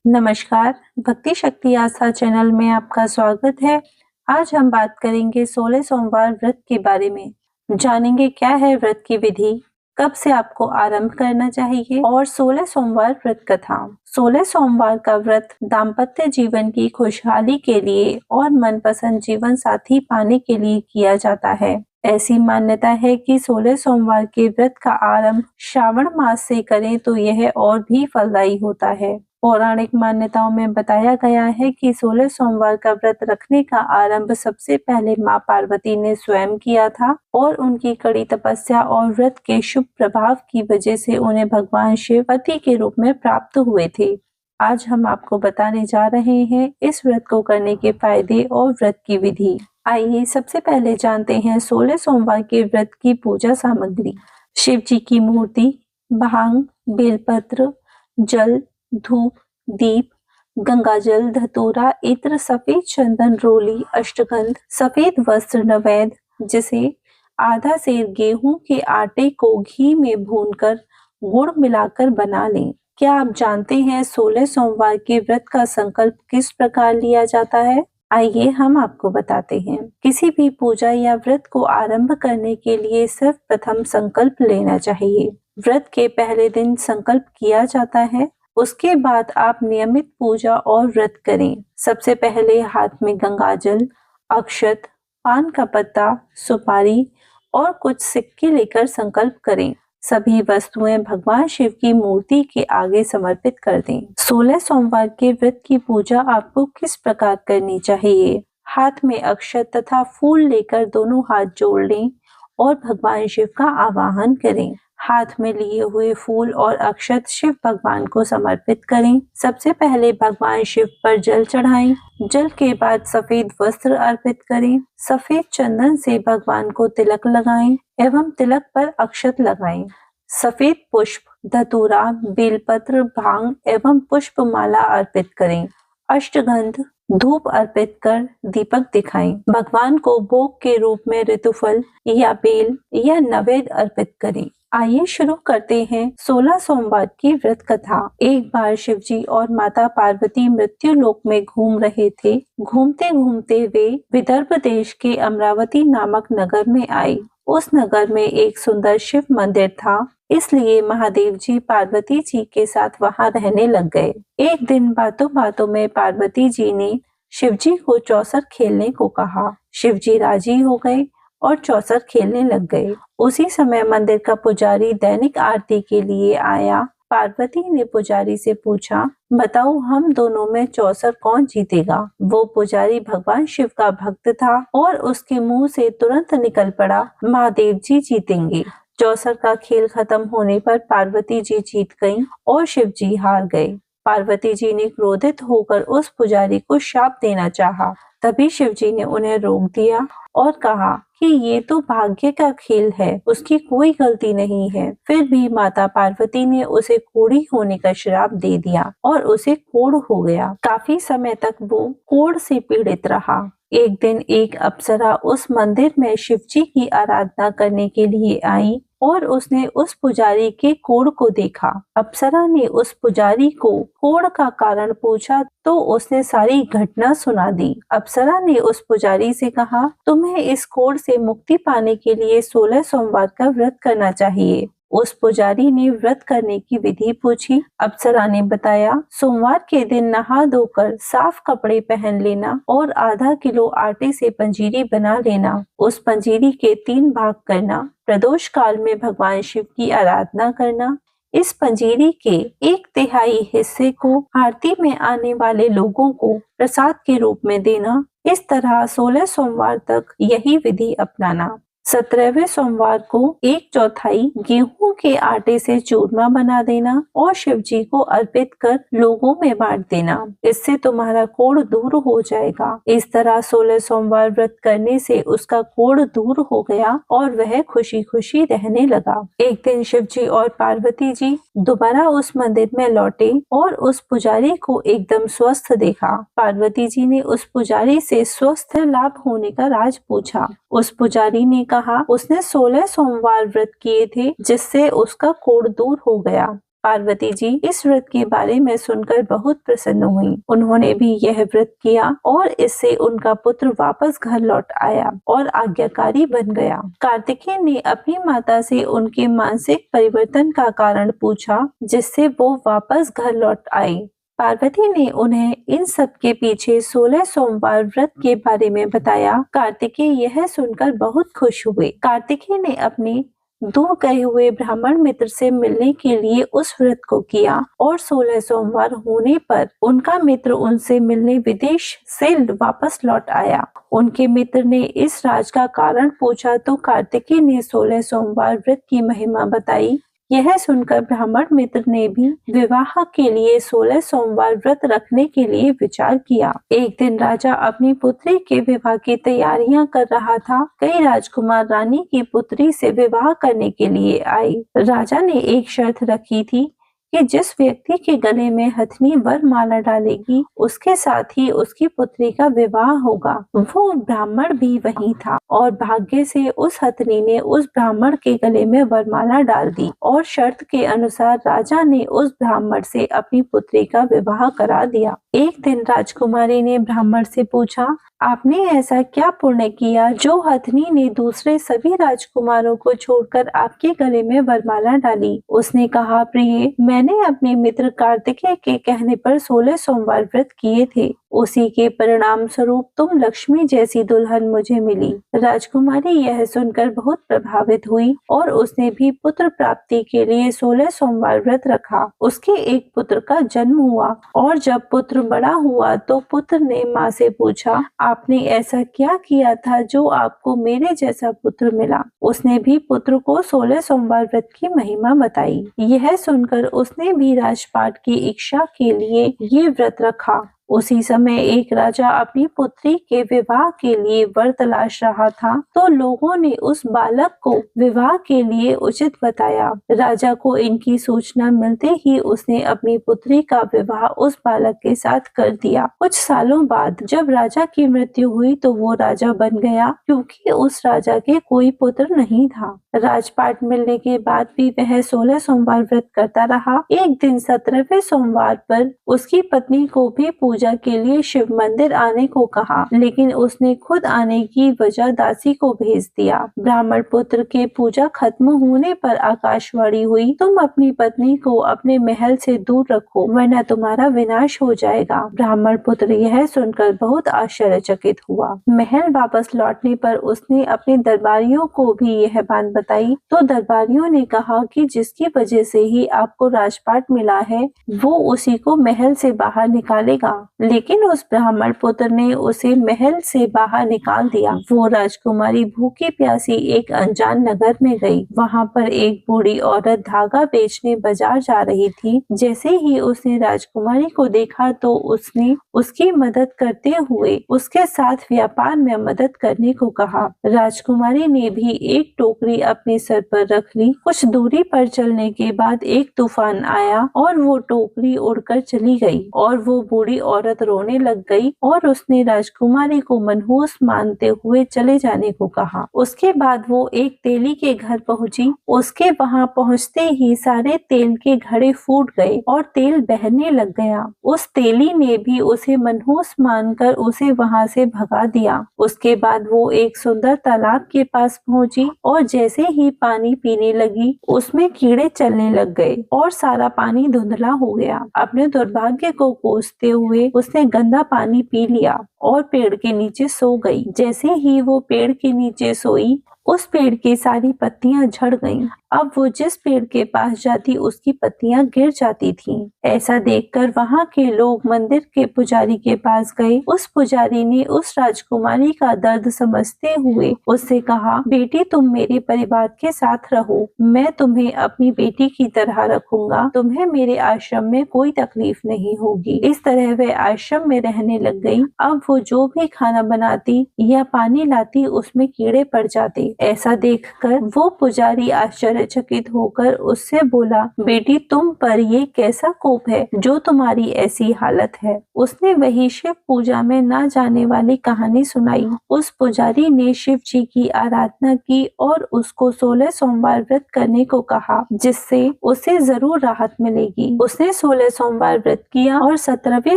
नमस्कार, भक्ति शक्ति आस्था चैनल में आपका स्वागत है। आज हम बात करेंगे 16 सोमवार व्रत के बारे में। जानेंगे क्या है व्रत की विधि, कब से आपको आरंभ करना चाहिए और 16 सोमवार व्रत कथा। 16 सोमवार का व्रत दाम्पत्य जीवन की खुशहाली के लिए और मनपसंद जीवन साथी पाने के लिए किया जाता है। ऐसी मान्यता है कि 16 सोमवार के व्रत का आरंभ श्रावण मास से करें तो यह और भी फलदायी होता है। पौराणिक मान्यताओं में बताया गया है कि 16 सोमवार का व्रत रखने का आरंभ सबसे पहले मां पार्वती ने स्वयं किया था और उनकी कड़ी तपस्या और व्रत के शुभ प्रभाव की वजह से उन्हें भगवान शिव पति के रूप में प्राप्त हुए थे। आज हम आपको बताने जा रहे हैं इस व्रत को करने के फायदे और व्रत की विधि। आइए सबसे पहले जानते हैं 16 सोमवार के व्रत की पूजा सामग्री। शिव जी की मूर्ति, भांग, बेलपत्र, जल, धूप, दीप, गंगाजल, धतूरा, इत्र, सफेद चंदन, रोली, अष्टगंध, सफेद वस्त्र, नैवेद्य जिसे आधा सेर गेहूं के आटे को घी में भूनकर गुड़ मिलाकर बना लें। क्या आप जानते हैं 16 सोमवार के व्रत का संकल्प किस प्रकार लिया जाता है? आइए हम आपको बताते हैं। किसी भी पूजा या व्रत को आरंभ करने के लिए सर्वप्रथम संकल्प लेना चाहिए। व्रत के पहले दिन संकल्प किया जाता है, उसके बाद आप नियमित पूजा और व्रत करें। सबसे पहले हाथ में गंगाजल, अक्षत, पान का पत्ता, सुपारी और कुछ सिक्के लेकर संकल्प करें। सभी वस्तुएं भगवान शिव की मूर्ति के आगे समर्पित कर दें। 16 सोमवार के व्रत की पूजा आपको किस प्रकार करनी चाहिए? हाथ में अक्षत तथा फूल लेकर दोनों हाथ जोड़ लें और भगवान शिव का आवाहन करें। हाथ में लिए हुए फूल और अक्षत शिव भगवान को समर्पित करें। सबसे पहले भगवान शिव पर जल चढ़ाएं। जल के बाद सफेद वस्त्र अर्पित करें। सफेद चंदन से भगवान को तिलक लगाएं एवं तिलक पर अक्षत लगाएं। सफेद पुष्प, धतूरा, बेलपत्र, भांग एवं पुष्प माला अर्पित करें। अष्टगंध, धूप अर्पित कर दीपक दिखाएं। भगवान को भोग के रूप में ऋतुफल या बेल या नैवेद्य अर्पित करें। आइए शुरू करते हैं 16 सोमवार की व्रत कथा। एक बार शिवजी और माता पार्वती मृत्यु लोक में घूम रहे थे। घूमते घूमते वे विदर्भ देश के अमरावती नामक नगर में आए। उस नगर में एक सुंदर शिव मंदिर था, इसलिए महादेव जी पार्वती जी के साथ वहां रहने लग गए। एक दिन बातों बातों में पार्वती जी ने शिवजी को चौसर खेलने को कहा। शिवजी राजी हो गए और चौसर खेलने लग गए। उसी समय मंदिर का पुजारी दैनिक आरती के लिए आया। पार्वती ने पुजारी से पूछा, बताओ हम दोनों में चौसर कौन जीतेगा? वो पुजारी भगवान शिव का भक्त था और उसके मुंह से तुरंत निकल पड़ा, महादेव जी जीतेंगे। चौसर का खेल खत्म होने पर पार्वती जी जीत गईं और शिव जी हार गए। पार्वती जी ने क्रोधित होकर उस पुजारी को शाप देना चाहा। तभी शिव जी ने उन्हें रोक दिया और कहा कि ये तो भाग्य का खेल है, उसकी कोई गलती नहीं है। फिर भी माता पार्वती ने उसे कोढ़ी होने का श्राप दे दिया और उसे कोढ़ हो गया। काफी समय तक वो कोढ़ से पीड़ित रहा। एक दिन एक अप्सरा उस मंदिर में शिवजी की आराधना करने के लिए आई और उसने उस पुजारी के कोढ़ को देखा। अप्सरा ने उस पुजारी को कोढ़ का कारण पूछा तो उसने सारी घटना सुना दी। अप्सरा ने उस पुजारी से कहा, तुम्हें इस कोढ़ से मुक्ति पाने के लिए 16 सोमवार का व्रत करना चाहिए। उस पुजारी ने व्रत करने की विधि पूछी। अप्सरा ने बताया, सोमवार के दिन नहा धोकर साफ कपड़े पहन लेना और आधा किलो आटे से पंजीरी बना लेना। उस पंजीरी के 3 भाग करना। प्रदोष काल में भगवान शिव की आराधना करना। इस पंजीरी के 1/3 हिस्से को आरती में आने वाले लोगों को प्रसाद के रूप में देना। इस तरह 16 सोमवार तक यही विधि अपनाना। 17वें सोमवार को 1/4 गेहूं के आटे से चूरमा बना देना और शिव जी को अर्पित कर लोगों में बांट देना। इससे तुम्हारा कोढ़ दूर हो जाएगा। इस तरह 16 सोमवार व्रत करने से उसका कोढ़ दूर हो गया और वह खुशी खुशी रहने लगा। एक दिन शिव जी और पार्वती जी दोबारा उस मंदिर में लौटे और उस पुजारी को एकदम स्वस्थ देखा। पार्वती जी ने उस पुजारी से स्वस्थ लाभ होने का राज पूछा। उस पुजारी ने कहा उसने 16 सोमवार व्रत किए थे जिससे उसका कोढ़ दूर हो गया। पार्वती जी इस व्रत के बारे में सुनकर बहुत प्रसन्न हुई। उन्होंने भी यह व्रत किया और इससे उनका पुत्र वापस घर लौट आया और आज्ञाकारी बन गया। कार्तिकेय ने अपनी माता से उनके मानसिक परिवर्तन का कारण पूछा, जिससे वो वापस घर लौट आई। पार्वती ने उन्हें इन सब के पीछे 16 सोमवार व्रत के बारे में बताया। कार्तिकेय यह सुनकर बहुत खुश हुए। कार्तिकेय ने अपने दूर गए हुए ब्राह्मण मित्र से मिलने के लिए उस व्रत को किया और 16 सोमवार होने पर उनका मित्र उनसे मिलने विदेश से वापस लौट आया। उनके मित्र ने इस राज का कारण पूछा तो कार्तिकेय ने 16 सोमवार व्रत की महिमा बताई। यह सुनकर ब्राह्मण मित्र ने भी विवाह के लिए 16 सोमवार व्रत रखने के लिए विचार किया। एक दिन राजा अपनी पुत्री के विवाह की तैयारियां कर रहा था। कई राजकुमार रानी की पुत्री से विवाह करने के लिए आए। राजा ने एक शर्त रखी थी कि जिस व्यक्ति के गले में हथनी वरमाला डालेगी उसके साथ ही उसकी पुत्री का विवाह होगा। वो ब्राह्मण भी वही था और भाग्य से उस हथनी ने उस ब्राह्मण के गले में वरमाला डाल दी और शर्त के अनुसार राजा ने उस ब्राह्मण से अपनी पुत्री का विवाह करा दिया। एक दिन राजकुमारी ने ब्राह्मण से पूछा, आपने ऐसा क्या पुण्य किया जो हथनी ने दूसरे सभी राजकुमारों को छोड़कर आपके गले में वरमाला डाली? उसने कहा, प्रिय, मैंने अपने मित्र कार्तिकेय के कहने पर 16 सोमवार व्रत किए थे। उसी के परिणाम स्वरूप तुम लक्ष्मी जैसी दुल्हन मुझे मिली। राजकुमारी यह सुनकर बहुत प्रभावित हुई और उसने भी पुत्र प्राप्ति के लिए 16 सोमवार व्रत रखा। उसके एक पुत्र का जन्म हुआ और जब पुत्र बड़ा हुआ तो पुत्र ने माँ से पूछा, आपने ऐसा क्या किया था जो आपको मेरे जैसा पुत्र मिला? उसने भी पुत्र को 16 सोमवार व्रत की महिमा बताई। यह सुनकर उसने भी राजपाट की इच्छा के लिए ये व्रत रखा। उसी समय एक राजा अपनी पुत्री के विवाह के लिए वर तलाश रहा था तो लोगों ने उस बालक को विवाह के लिए उचित बताया। राजा को इनकी सूचना मिलते ही उसने अपनी पुत्री का विवाह उस बालक के साथ कर दिया। कुछ सालों बाद जब राजा की मृत्यु हुई तो वो राजा बन गया क्योंकि उस राजा के कोई पुत्र नहीं था। राजपाट मिलने के बाद भी वह 16 सोमवार व्रत करता रहा। एक दिन 17वें सोमवार पर उसकी पत्नी को भी पूजा के लिए शिव मंदिर आने को कहा, लेकिन उसने खुद आने की वजह दासी को भेज दिया। ब्राह्मण पुत्र के पूजा खत्म होने पर आकाशवाणी हुई, तुम अपनी पत्नी को अपने महल से दूर रखो वरना तुम्हारा विनाश हो जाएगा। ब्राह्मण पुत्र यह सुनकर बहुत आश्चर्यचकित हुआ। महल वापस लौटने पर उसने अपने दरबारियों को भी यह बात बताई तो दरबारियों ने कहा कि जिसकी वजह से ही आपको राजपाट मिला है वो उसी को महल से बाहर निकालेगा। लेकिन उस ब्राह्मण पुत्र ने उसे महल से बाहर निकाल दिया। वो राजकुमारी भूखी प्यासी एक अनजान नगर में गई। वहां पर एक बूढ़ी औरत धागा बेचने बाजार जा रही थी। जैसे ही उसने राजकुमारी को देखा तो उसने उसकी मदद करते हुए उसके साथ व्यापार में मदद करने को कहा। राजकुमारी ने भी एक टोकरी अपने सर पर रख ली। कुछ दूरी पर चलने के बाद एक तूफान आया और वो टोकरी उड़कर चली गई और वो बूढ़ी औरत रोने लग गई और उसने राजकुमारी को मनहूस मानते हुए चले जाने को कहा। उसके बाद वो एक तेली के घर पहुंची। उसके वहां पहुंचते ही सारे तेल के घड़े फूट गए और तेल बहने लग गया। उस तेली ने भी उसे मनहूस मानकर उसे वहां से भगा दिया। उसके बाद वो एक सुंदर तालाब के पास पहुंची और जैसे ही पानी पीने लगी उसमें कीड़े चलने लग गए और सारा पानी धुंधला हो गया। अपने दुर्भाग्य को कोसते हुए उसने गंदा पानी पी लिया और पेड़ के नीचे सो गई। जैसे ही वो पेड़ के नीचे सोई उस पेड़ की सारी पत्तियां झड़ गईं। अब वो जिस पेड़ के पास जाती उसकी पत्तियां गिर जाती थीं। ऐसा देखकर वहां के लोग मंदिर के पुजारी के पास गए। उस पुजारी ने उस राजकुमारी का दर्द समझते हुए उससे कहा, बेटी तुम मेरे परिवार के साथ रहो, मैं तुम्हें अपनी बेटी की तरह रखूंगा, तुम्हें मेरे आश्रम में कोई तकलीफ नहीं होगी। इस तरह वह आश्रम में रहने लग गई। अब वो जो भी खाना बनाती या पानी लाती उसमें कीड़े पड़ जाते। ऐसा देखकर वो पुजारी आश्चर्य आश्चर्यचकित होकर उससे बोला, बेटी तुम पर ये कैसा कोप है जो तुम्हारी ऐसी हालत है। उसने वही शिव पूजा में ना जाने वाली कहानी सुनाई। उस पुजारी ने शिव जी की आराधना की और उसको 16 सोमवार व्रत करने को कहा, जिससे उसे जरूर राहत मिलेगी। उसने 16 सोमवार व्रत किया और 17वें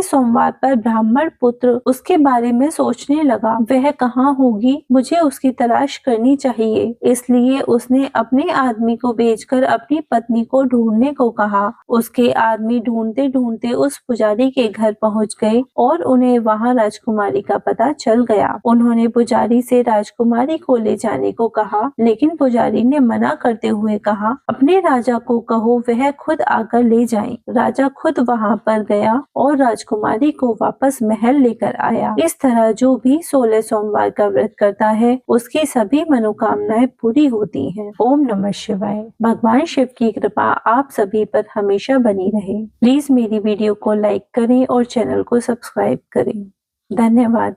सोमवार पर ब्राह्मण पुत्र उसके बारे में सोचने लगा, वह कहाँ होगी, मुझे उसकी तलाश करनी चाहिए। इसलिए उसने अपने आदमी को भेजकर अपनी पत्नी को ढूंढने को कहा। उसके आदमी ढूंढते ढूंढते उस पुजारी के घर पहुंच गए और उन्हें वहां राजकुमारी का पता चल गया। उन्होंने पुजारी से राजकुमारी को ले जाने को कहा, लेकिन पुजारी ने मना करते हुए कहा, अपने राजा को कहो वह खुद आकर ले जाए। राजा खुद वहां पर गया और राजकुमारी को वापस महल लेकर आया। इस तरह जो भी 16 सोमवार का व्रत करता है उसकी सभी मनोकामनाएं पूरी होती हैं। ओम नमः शिवाय। भगवान शिव की कृपा आप सभी पर हमेशा बनी रहे। प्लीज मेरी वीडियो को लाइक करें और चैनल को सब्सक्राइब करें। धन्यवाद।